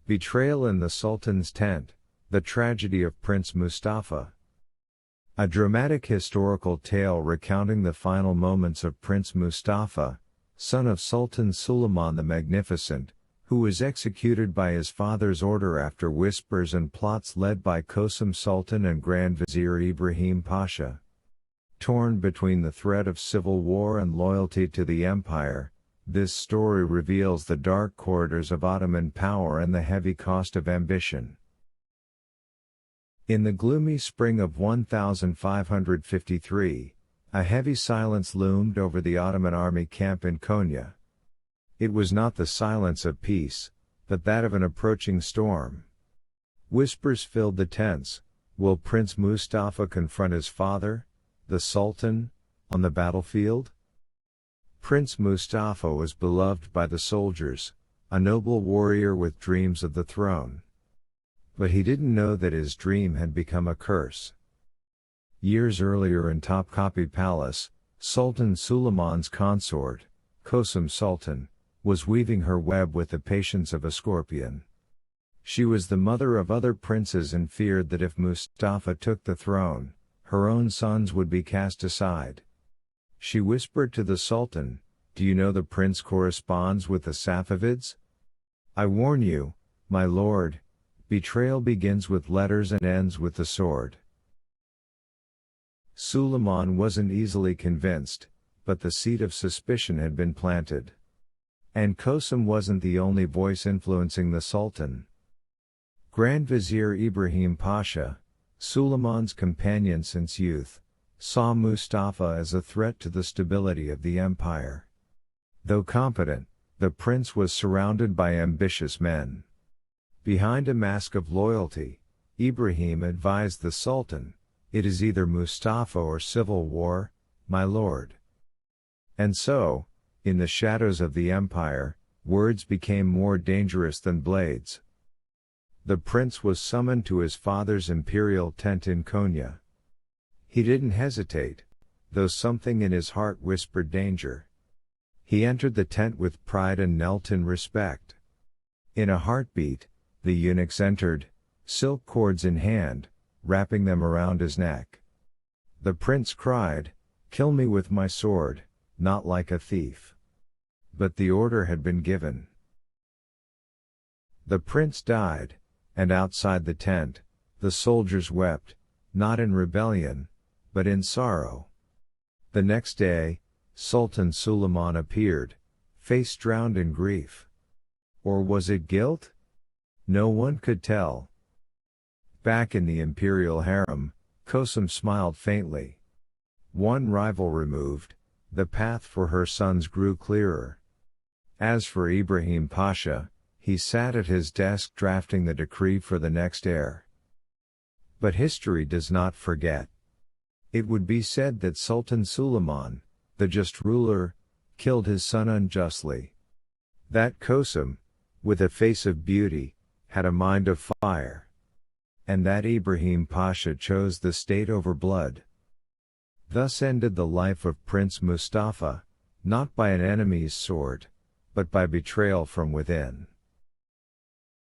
Betrayal in the Sultan's Tent, The Tragedy of Prince Mustafa. A dramatic historical tale recounting the final moments of Prince Mustafa, son of Sultan Suleiman the Magnificent, who was executed by his father's order after whispers and plots led by Qasim Sultan and Grand Vizier Ibrahim Pasha. Torn between the threat of civil war and loyalty to the empire, this story reveals the dark corridors of Ottoman power and the heavy cost of ambition. In the gloomy spring of 1553, a heavy silence loomed over the Ottoman army camp in Konya. It was not the silence of peace, but that of an approaching storm. Whispers filled the tents. Will Prince Mustafa confront his father, the Sultan, on the battlefield? Prince Mustafa was beloved by the soldiers, a noble warrior with dreams of the throne. But he didn't know that his dream had become a curse. Years earlier in Topkapi Palace, Sultan Suleiman's consort, Qasim Sultan, was weaving her web with the patience of a scorpion. She was the mother of other princes and feared that if Mustafa took the throne, her own sons would be cast aside. She whispered to the Sultan, "Do you know the prince corresponds with the Safavids? I warn you, my lord, betrayal begins with letters and ends with the sword." Suleiman wasn't easily convinced, but the seed of suspicion had been planted. And Qasim wasn't the only voice influencing the Sultan. Grand Vizier Ibrahim Pasha, Suleiman's companion since youth, saw Mustafa as a threat to the stability of the empire. Though competent, the prince was surrounded by ambitious men. Behind a mask of loyalty, Ibrahim advised the Sultan, "It is either Mustafa or civil war, my lord." And so, in the shadows of the empire, words became more dangerous than blades. The prince was summoned to his father's imperial tent in Konya. He didn't hesitate, though something in his heart whispered danger. He entered the tent with pride and knelt in respect. In a heartbeat, the eunuchs entered, silk cords in hand, wrapping them around his neck. The prince cried, "Kill me with my sword, not like a thief." But the order had been given. The prince died, and outside the tent, the soldiers wept, not in rebellion, but in sorrow. The next day, Sultan Suleiman appeared, face drowned in grief. Or was it guilt? No one could tell. Back in the imperial harem, Qasim smiled faintly. One rival removed, the path for her sons grew clearer. As for Ibrahim Pasha, he sat at his desk drafting the decree for the next heir. But history does not forget. It would be said that Sultan Suleiman, the just ruler, killed his son unjustly. That Qasim, with a face of beauty, had a mind of fire. And that Ibrahim Pasha chose the state over blood. Thus ended the life of Prince Mustafa, not by an enemy's sword, but by betrayal from within.